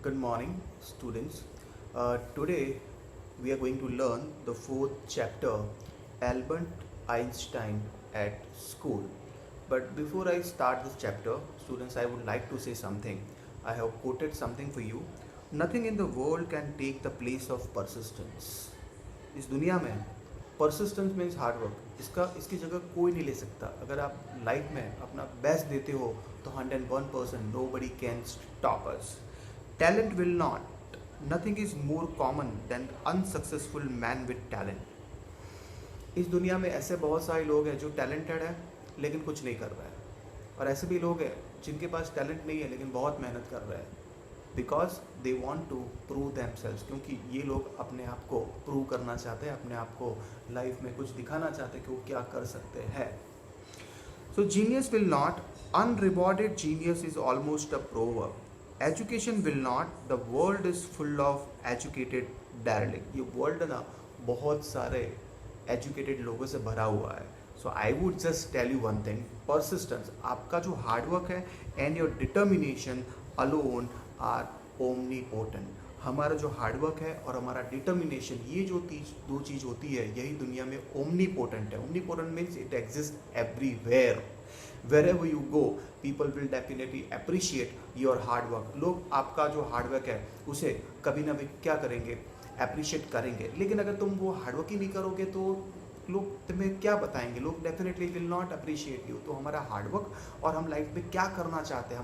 Good morning, students. Today we are going to learn the fourth chapter, Albert Einstein at School. But before I start this chapter, students, I would like to say something. I have quoted something for you. Nothing in the world can take the place of persistence. इस दुनिया में persistence means hard work. इसकी जगह कोई नहीं ले सकता. अगर आप लाइफ में अपना बेस्ट देते हो तो 101% nobody can stop us. Talent will not. Nothing is more common than unsuccessful man with talent. इस दुनिया में ऐसे बहुत सारे लोग हैं जो टैलेंटेड है लेकिन कुछ नहीं कर रहा है, और ऐसे भी लोग हैं जिनके पास टैलेंट नहीं है लेकिन बहुत मेहनत कर रहे हैं, because they want to prove themselves. क्योंकि ये लोग अपने आप को प्रूव करना चाहते हैं, अपने आप को लाइफ में कुछ दिखाना चाहते हैं कि वो क्या कर सकते हैं. So genius will not. Unrewarded genius is almost a proverb. Education will not. The world is full of educated derelicts. ये वर्ल्ड ना बहुत सारे एजुकेटेड लोगों से भरा हुआ है. So I would just tell you one thing, persistence. आपका जो हार्डवर्क है and your determination alone are omnipotent. हमारा जो हार्डवर्क है और हमारा डिटर्मिनेशन, ये जो दो चीज़ होती है, यही दुनिया में ओमनीपोटेंट है. Omnipotent means it exist everywhere. wherever you go, people will definitely appreciate your hard work. लोग आपका जो हार्डवर्क है उसे कभी ना भी क्या करेंगे, अप्रिशिएट करेंगे. लेकिन अगर तुम वो हार्डवर्क ही नहीं करोगे तो लोग तुम्हें क्या बताएंगे. लोग definitely will not appreciate you. तो हमारा हार्डवर्क और हम लाइफ में क्या करना चाहते हैं,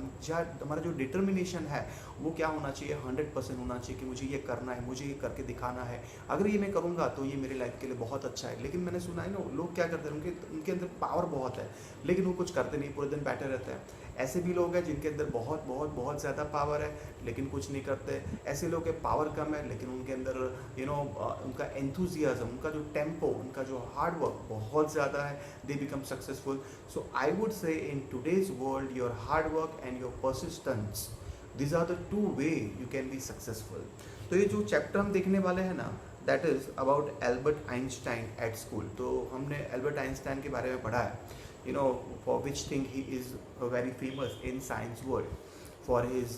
हमारा जो डिटर्मिनेशन है वो क्या होना चाहिए, 100% होना चाहिए कि मुझे ये करना है, मुझे ये करके दिखाना है. अगर ये मैं करूँगा तो ये मेरे लाइफ के लिए बहुत अच्छा है. लेकिन मैंने सुना है ना, लोग क्या करते हैं, उनके अंदर पावर बहुत है लेकिन वो कुछ करते नहीं, पूरे दिन बैठे रहते हैं. ऐसे भी लोग हैं जिनके अंदर बहुत बहुत बहुत ज़्यादा पावर है लेकिन कुछ नहीं करते. ऐसे लोग के पावर कम है लेकिन उनके अंदर उनका एंथुजियाज्म, उनका जो टेम्पो, उनका जो हार्डवर्क बहुत ज़्यादा है. They become successful. So I would say in today's world your hard work and your persistence, this are the two way you can be successful. तो ये जो चैप्टर हम देखने वाले हैं ना, that is about Albert Einstein at school. तो हमने एल्बर्ट आइंस्टाइन के बारे में पढ़ा है, for which thing he is very famous in science world, for his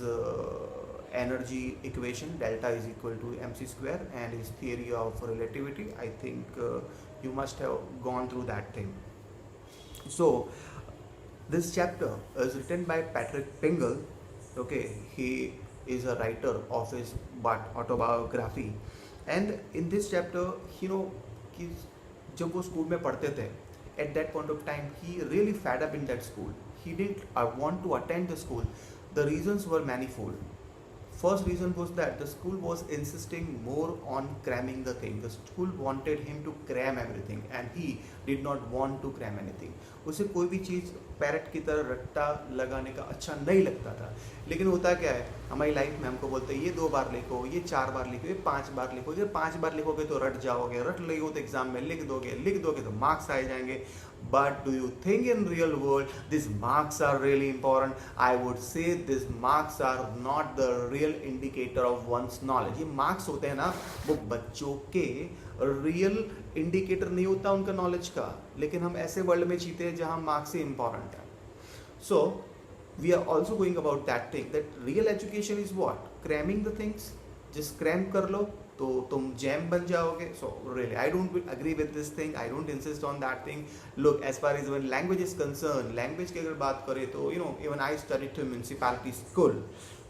energy equation delta is equal to mc square and his theory of relativity. I think you must have gone through that thing. So this chapter is written by Patrick Pringle. Okay, he is a writer of his autobiography, and in this chapter कि जब वो school में पढ़ते थे, at that point of time he really fed up in that school. He didn't want to attend the school. The reasons were manifold. First reason was that the school was insisting more on cramming the thing. The school wanted him to cram everything and he did not want to cram anything. उसे कोई भी चीज़ parrot की तरह रट्टा लगाने का अच्छा नहीं लगता था. लेकिन होता क्या है, हमारी लाइफ में हमको बोलते हैं ये 2 बार लिखो, ये 4 बार लिखो, ये 5 बार लिखो. ये 5 बार लिखोगे तो रट जाओगे, रट लोगे तो एग्जाम में लिख दोगे तो मार्क्स आ जाएंगे. But do you think in real world these marks are really important? I would say these marks are not the real indicator of one's knowledge. ये marks होते हैं ना, वो बच्चों के real indicator नहीं होता उनका knowledge का. लेकिन हम ऐसे वर्ल्ड में जीते हैं जहाँ marks ही important है. So we are also going about that thing, that real education is what? Cramming the things. just cram कर लो तो तुम जैम बन जाओगे. So really I don't agree with this thing. I don't insist on that thing. Look, as far as when language is concerned, language की अगर बात करें तो even I studied to municipality school,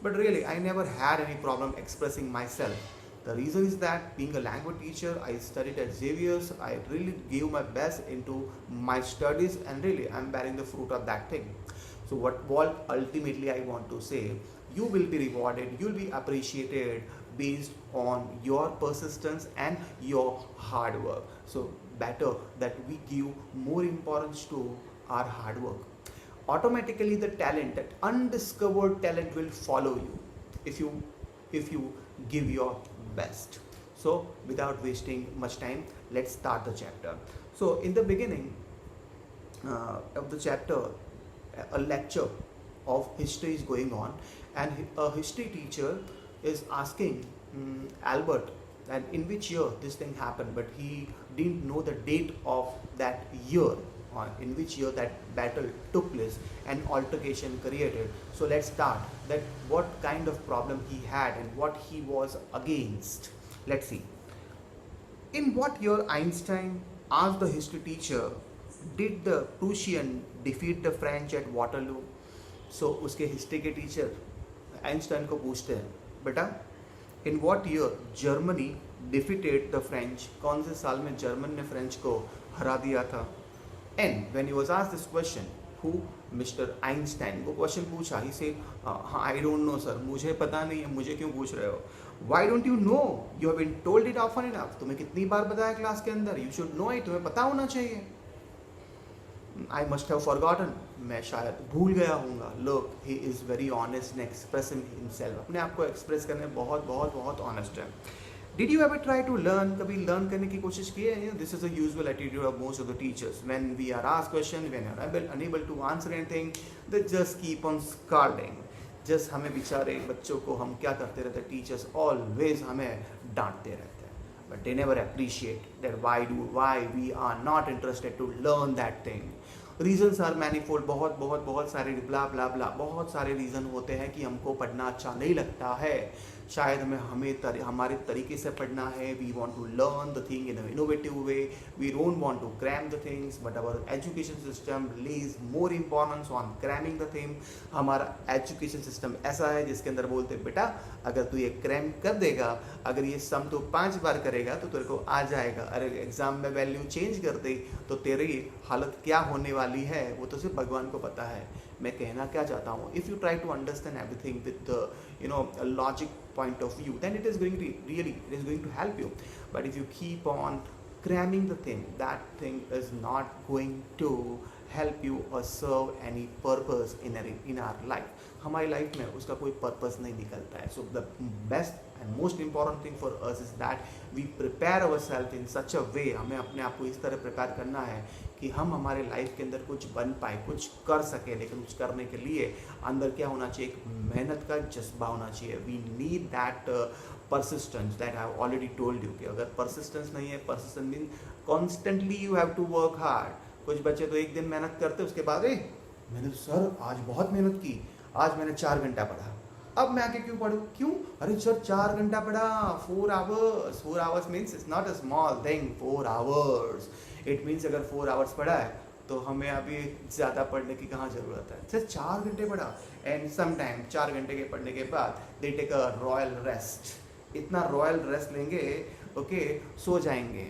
but really I never had any problem expressing myself. The reason is that being a language teacher, I studied at Xavier's. I really gave my best into my studies and really I'm bearing the fruit of that thing. So what ultimately I want to say, you will be rewarded, you'll be appreciated based on your persistence and your hard work. So better that we give more importance to our hard work. Automatically the talent, that undiscovered talent will follow you if you give your best. So without wasting much time, let's start the chapter. So in the beginning of the chapter, a lecture of history is going on and a history teacher is asking Albert that in which year this thing happened, but he didn't know the date of that year, or in which year that battle took place and altercation created. So let's start that what kind of problem he had and what he was against. Let's see. In what year Einstein asked the history teacher, did the Prussian defeat the French at Waterloo? So उसके history के teacher Einstein को पूछते हैं, बेटा in what year Germany defeated the French, कौन से साल में जर्मन ने फ्रेंच को हरा दिया था? And when he was asked this question, who mister Einstein वो क्वेश्चन पूछा, ही से आई डोंट नो सर, मुझे पता नहीं है, मुझे क्यों पूछ रहे हो? Why don't you know, you have been told it often enough, तुम्हें कितनी बार बताया क्लास के अंदर, यू शुड नो इट, तुम्हें पता होना चाहिए. आई मस्ट हैव फॉरगॉटन, मैं शायद भूल गया हूँगा. Look, he is very honest in expressing himself, अपने आप को एक्सप्रेस करने में बहुत बहुत बहुत ऑनेस्ट है. Did you ever try to learn, कभी लर्न करने की कोशिश की है? This is a usual attitude of most of the teachers. When we are asked question, when are unable to answer anything, they just keep on scolding. Just हमें बेचारे बच्चों को हम क्या करते रहते हैं, टीचर्स ऑलवेज हमें डांटते रहते हैं. But they never appreciate that why we are not interested to learn that thing. Reasons are manifold, बहुत सारे ब्ला ब्ला ब्ला, बहुत सारे रीज़न होते हैं कि हमको पढ़ना अच्छा नहीं लगता है. शायद हमारे तरीके से पढ़ना है. We want to learn the thing in innovative way, we don't want to cram the things, but our education system lays more importance on cramming the thing. हमारा एजुकेशन सिस्टम ऐसा है जिसके अंदर बोलते हैं, बेटा अगर तू ये क्रैम कर देगा, अगर ये सम तो 5 बार करेगा तो तेरे को आ जाएगा. अरे एग्जाम में वैल्यू चेंज कर दे तो तेरी हालत क्या होने वाली है वो तो सिर्फ भगवान को पता है. मैं कहना क्या चाहता हूँ, if you try to understand everything with logic point of view, then it is going to help you. But if you keep on cramming the thing, that thing is not going to help you or serve any purpose in our life. हमारी life में उसका कोई purpose नहीं निकलता है. So the best and most important thing for us is that we prepare our self in such a way. हमें अपने आप को इस तरह प्रिपेयर करना है कि हम हमारे लाइफ के अंदर कुछ बन पाए, कुछ कर सके. लेकिन कुछ करने के लिए अंदर क्या होना चाहिए, एक मेहनत का जज्बा होना चाहिए. We need that persistence that I have already told you कि अगर persistence नहीं है, persistence means constantly you have to work hard. कुछ बच्चे तो एक दिन मेहनत करते उसके बाद मैंने सर आज बहुत मेहनत की, आज मैंने 4 घंटा पढ़ा, अब मैं आके क्यों पढ़ूँ, क्यों? अरे सर 4 घंटा पढ़ा, 4 hours. 4 hours means it's not a small thing. 4 hours it means अगर 4 hours पढ़ा है तो हमें अभी ज़्यादा पढ़ने की कहाँ ज़रूरत है. सर 4 घंटे पढ़ा, एंड समटाइम 4 घंटे के पढ़ने के बाद they take a royal rest. इतना रॉयल रेस्ट लेंगे, ओके, सो जाएंगे,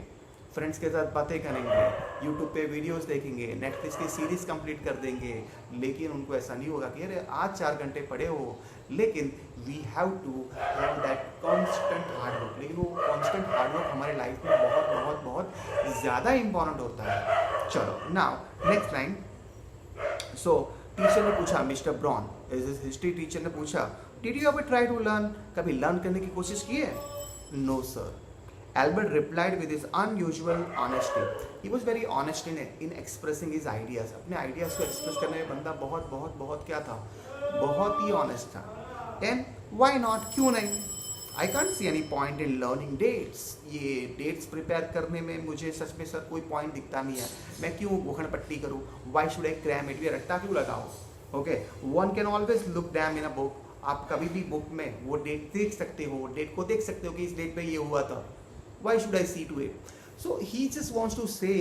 फ्रेंड्स के साथ बातें करेंगे, यूट्यूब पे वीडियोस देखेंगे, नेटफ्लिक्स की सीरीज़ कंप्लीट कर देंगे. लेकिन उनको ऐसा नहीं होगा कि अरे आज 4 घंटे पढ़े हो. लेकिन we have to have that constant hard work. लेकिन वो कॉन्स्टेंट हार्डवर्क हमारे लाइफ में बहुत बहुत बहुत ज़्यादा इंपॉर्टेंट होता है. चलो now next line. So teacher ने पूछा, mister Braun is history teacher ने पूछा, did you ever try to learn, कभी लर्न करने की कोशिश की है? No sir. Albert replied with his unusual honesty. He was very honest in expressing his ideas. अपने ideas को express करने में बंदा बहुत बहुत बहुत क्या था, बहुत ही honest था. And why not, क्यों नहीं? I can't see any point in learning dates. ये dates prepare करने में मुझे सच में सर कोई point दिखता नहीं है. मैं क्यों घुखड़ पट्टी करूँ? Why should I cram it? ये रट्टा क्यों लगाओ? Okay, one can always look them in a book. आप कभी भी बुक में वो डेट देख सकते हो, डेट को देख सकते हो कि इस डेट पे ये हुआ था. Why should I see to it? So he just wants to say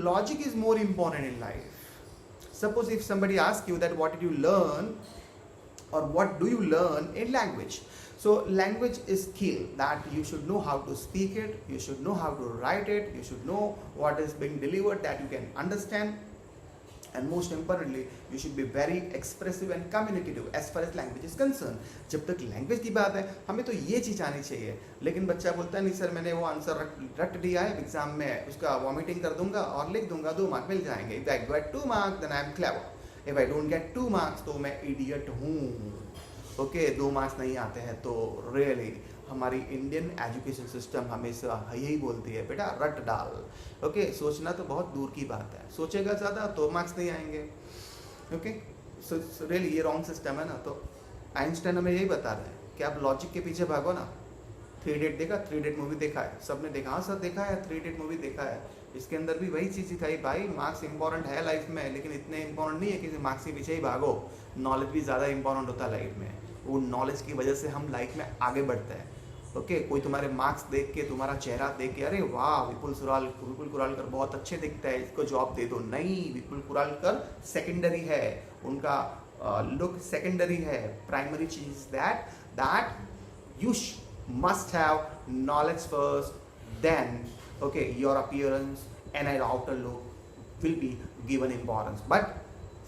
logic is more important in life. Suppose if somebody asks you that what did you learn or what do you learn in language? So language is skill that you should know how to speak it, you should know how to write it, you should know what is being delivered that you can understand. And most importantly, you should be very expressive and communicative as far as language is concerned. जब तक language की बात है हमें तो ये चीज़ आनी चाहिए. लेकिन बच्चा बोलता है नहीं सर मैंने वो आंसर रट दिया है, एग्जाम में उसका वॉमिटिंग कर दूंगा और लिख दूंगा, 2 मार्क मिल जाएंगे. If I get 2 marks then I am clever. If I don't get 2 marks तो मैं इडियट हूँ. ओके, 2 मार्क्स नहीं आते हैं तो रियली हमारी इंडियन एजुकेशन सिस्टम हमेशा यही बोलती है, बेटा रट डाल. ओके, सोचना तो बहुत दूर की बात है, सोचेगा ज़्यादा तो मार्क्स नहीं आएंगे. ओके, सो रियली ये रॉन्ग सिस्टम है ना. तो आइंस्टाइन हमें यही बता रहे हैं कि आप लॉजिक के पीछे भागो ना. 3 Idiot देखा, 3 Idiot मूवी देखा है, सबने देखा, हाँ सर देखा है, 3 Idiot मूवी देखा है. इसके अंदर भी वही चीज़ दिखाई, भाई मार्क्स इंपॉर्टेंट है लाइफ में, लेकिन इतने इंपॉर्टेंट नहीं है कि मार्क्स के पीछे ही भागो। नॉलेज भी ज़्यादा इंपॉर्टेंट होता है लाइफ में, वो नॉलेज की वजह से हम लाइफ में आगे बढ़ते हैं। ओके कोई तुम्हारे मार्क्स देख के, तुम्हारा चेहरा देख के, अरे वाह विपुल कुरालकर बहुत अच्छे दिखता है, इसको जॉब दे दो, नहीं, विपुल कुरालकर सेकेंडरी है, उनका लुक सेकेंडरी है। प्राइमरी चीज that you must have knowledge first, then okay your appearance and an outer look will be given importance, but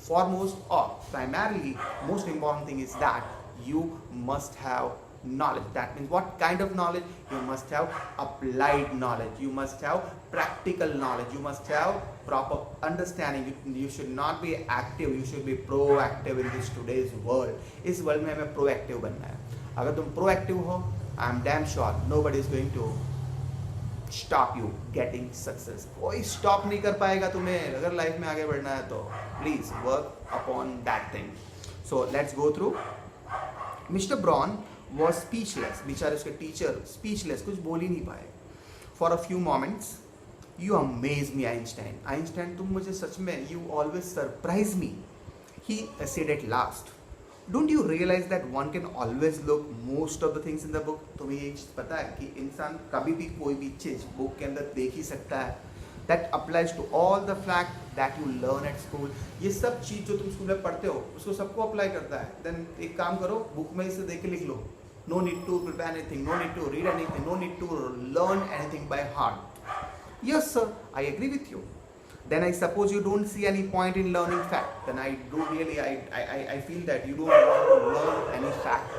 foremost or primarily most important thing is that you must have knowledge. That means what kind of knowledge? You must have applied knowledge, you must have practical knowledge, you must have proper understanding. You should not be active, you should be proactive in this today's world. इस world में हमें proactive बनना है। अगर तुम proactive हो, I am damn sure nobody is going to stop you getting success. कोई stop नहीं कर पाएगा तुम्हें अगर लाइफ में आगे बढ़ना है तो। Please work upon that thing. So let's go through. Mr. Braun was speechless. बेचारे उसके टीचर speechless, कुछ बोल ही नहीं पाए। For a few moments, you amaze me, Einstein. Einstein, तुम मुझे सच में, you always surprise me. He said at last. Don't you realize that one can always look most of the things in the book? तुम्हें ये चीज़ पता है कि इंसान कभी भी कोई भी चीज़ बुक के अंदर देख ही सकता है। That applies to all the fact that you learn at school. ये सब चीज़ जो तुम स्कूल में पढ़ते हो उसको सबको अप्लाई करता है। Then एक काम करो, बुक में इसे देख के लिख लो। No need to prepare anything, no need to read anything, no need to learn anything by heart. Yes sir, I agree with you. Then I suppose you don't see any point in learning fact. Then I feel that you don't want to learn any fact.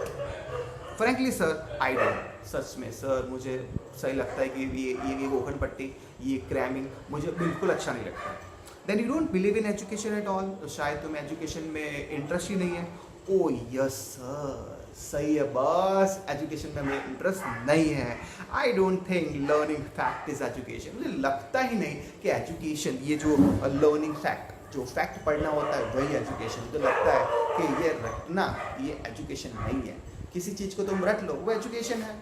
Frankly sir, I don't. सच में sir मुझे सही लगता है कि ये गोखन पट्टी, ये cramming मुझे बिल्कुल अच्छा नहीं लगता। Then you don't believe in education at all. तो शायद तुम्हें एजुकेशन में इंटरेस्ट ही नहीं है। Oh yes sir, सही है, बस एजुकेशन में हमें इंटरेस्ट नहीं है। I don't think learning fact is education. मुझे लगता ही नहीं कि एजुकेशन, ये जो लर्निंग फैक्ट, जो फैक्ट पढ़ना होता है वही एजुकेशन। मुझे लगता है कि ये रटना, ये एजुकेशन नहीं है। किसी चीज़ को तुम रट लो वो एजुकेशन है।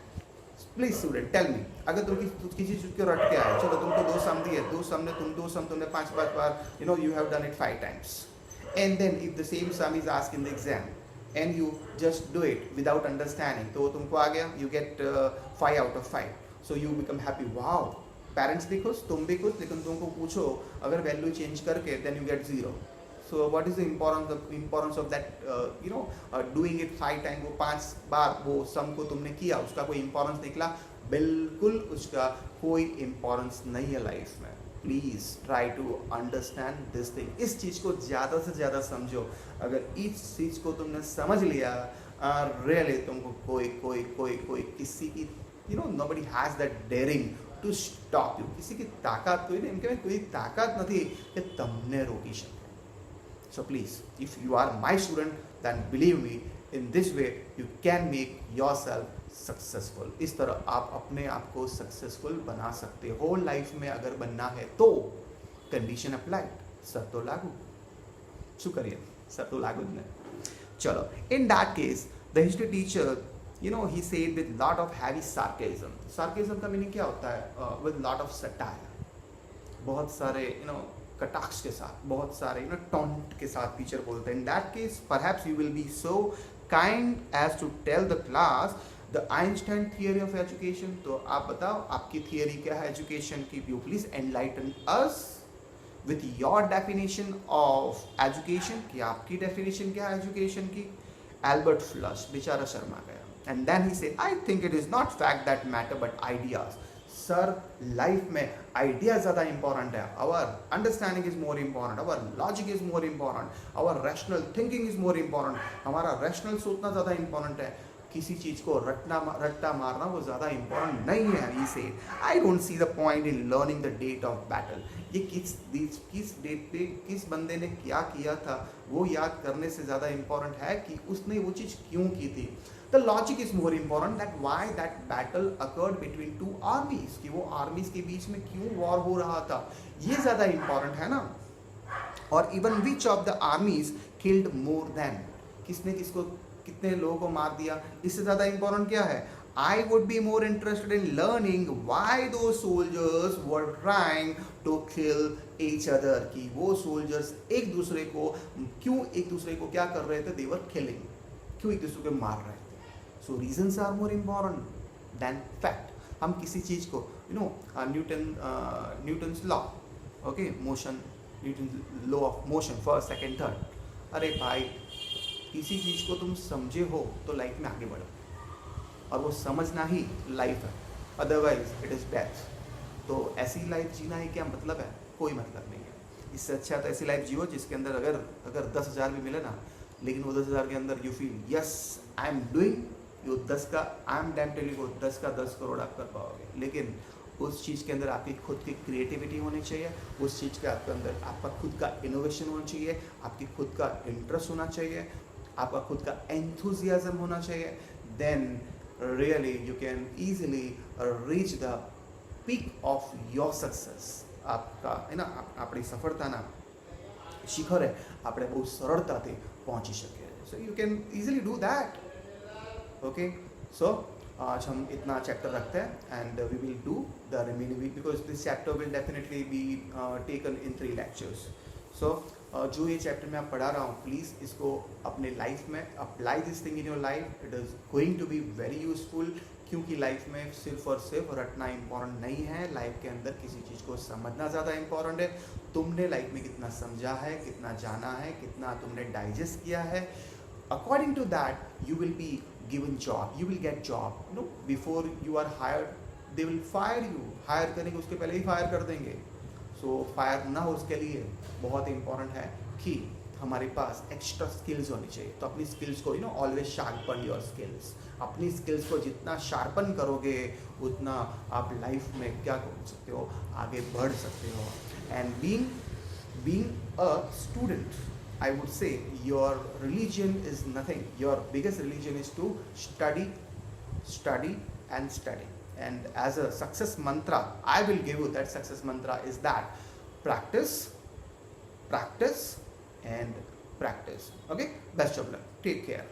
प्लीज स्टूडेंट टेल मी, अगर तुम किसी चीज़ को रट के आए, चलो तुमको दो सम दिए, दो सम तुमने 5 बार, you have done it 5 times, and then if the same sum is asked in the exam and you just do it without understanding, तो तुमको आ गया, you get 5 out of 5, so you become happy, wow, parents भी खुश, तुम भी खुश। लेकिन तुमको पूछो अगर वैल्यू चेंज करके, then you get 0. So what is the importance of that doing it 5 times? वो 5 बार वो सम को तुमने किया, उसका कोई इंपॉर्टेंस निकला? बिल्कुल उसका कोई इंपॉर्टेंस नहीं है लाइफ में। Please try to understand this thing. इस चीज़ को ज़्यादा से ज़्यादा समझो। अगर इस चीज़ को तुमने समझ लिया, रियली तुमको कोई किसी की nobody has that daring to stop you. किसी की ताकत कोई ताकत नहीं कि तुमने रोकी શકે। So please, if you are my student, then believe me, in this way you can make yourself successful. इस तरह आप अपने आप को सक्सेसफुल बना सकते हो लाइफ में। अगर बनना है तो कंडीशन अप्लाइड, सब तो लागू। शू करिए, सब तो लागू नहीं। चलो, in that case the history teacher he said with lot of heavy sarcasm. sarcasm का मीनिंग क्या होता है? with lot of satire, बहुत सारे कटाक्ष के साथ, बहुत सारे टॉन्ट के साथ टीचर बोलते हैं। In that case perhaps you will be so kind as to tell the class the Einstein theory of education. तो आप बताओ आपकी थियरी क्या है एजुकेशन की? You please enlighten us with your definition of education. कि आपकी डेफिनेशन क्या है एजुकेशन की? एल्बर्ट फ्लश बेचारा शर्मा गया। And then he said, I think it is not fact that matter but ideas. Sir life में आइडिया ज़्यादा इंपॉर्टेंट है। Our understanding is more important, our logic is more important, our rational thinking is more important. हमारा rational सोचना ज़्यादा important है। किसी चीज़ को रट्टा मारना वो ज़्यादा इंपॉर्टेंट नहीं है। ही से I don't see the point in learning the date of battle. ये किस डेट पे किस बंदे ने क्या किया था वो याद करने से ज़्यादा इंपॉर्टेंट है कि उसने वो चीज़ क्यों की थी। The logic is more important that why that battle occurred between 2 armies, कि वो आर्मीज के बीच में क्यों वॉर हो रहा था, ये ज़्यादा इंपॉर्टेंट है ना। और even which of the armies killed more than, किसने किसको कितने लोगों को मार दिया, इससे ज़्यादा इंपॉर्टेंट क्या है? I would be more interested in learning why those soldiers were trying to kill each other. कि वो soldiers एक दूसरे को क्यों एक दूसरे को क्या कर रहे थे? They were killing. क्यों एक दूसरे को मार रहे थे? So reasons are more important than fact. हम किसी चीज को Newton's law, okay, motion, Newton law of motion, first second third. अरे भाई, किसी चीज़ को तुम समझे हो तो लाइफ में आगे बढ़ो, और वो समझना ही लाइफ है, अदरवाइज इट इज़ डेथ. तो ऐसी लाइफ जीना ही क्या मतलब है? कोई मतलब नहीं है. इससे अच्छा तो ऐसी लाइफ जियो जिसके अंदर अगर 10,000 भी मिले ना, लेकिन वो 10,000 के अंदर you feel yes I am doing, यो 10 का आई एम डैम टेलिंग को 10 का 10 करोड़ आप कर पाओगे. लेकिन उस चीज़ के अंदर आपकी खुद की क्रिएटिविटी होनी चाहिए, उस चीज़ के आपके अंदर आपका खुद का इनोवेशन होना चाहिए, आपकी खुद का इंटरेस्ट होना चाहिए, आपका खुद का एंथुजियाज्म होना चाहिए. Then really you can easily reach the peak of your success. आपका है ना, આપણી સફળતાના શિખરે આપણે બહુ સરળતાથી પહોંચી શકીએ. So you can easily do that. Okay, so आज हम इतना चैप्टर रखते हैं and we will do the remaining week because this chapter will definitely be taken in 3 lectures. सो जो ये चैप्टर मैं आप पढ़ा रहा हूँ, प्लीज़ इसको अपने लाइफ में apply this thing in your life. It is going to be very useful, क्योंकि लाइफ में सिर्फ और सिर्फ रटना इम्पॉर्टेंट नहीं है. लाइफ के अंदर किसी चीज़ को समझना ज़्यादा इम्पॉर्टेंट है. तुमने लाइफ में कितना समझा है, कितना जाना है, कितना तुमने डाइजेस्ट किया है, according to that you will be given job, you will get job. Before you are hired they will fire you. Hire करेंगे उसके पहले ही फायर कर देंगे. सो फायर ना हो उसके लिए बहुत इंपॉर्टेंट है कि हमारे पास एक्स्ट्रा स्किल्स होनी चाहिए. तो अपनी स्किल्स को ऑलवेज शार्पन योर स्किल्स. अपनी स्किल्स को जितना शार्पन करोगे उतना आप लाइफ में क्या कर सकते हो, आगे बढ़ सकते हो. And being a student, I would say your religion is nothing. Your biggest religion is to study, study and study. And as a success mantra, I will give you that success mantra is that practice, practice and practice. Okay? Best of luck. Take care.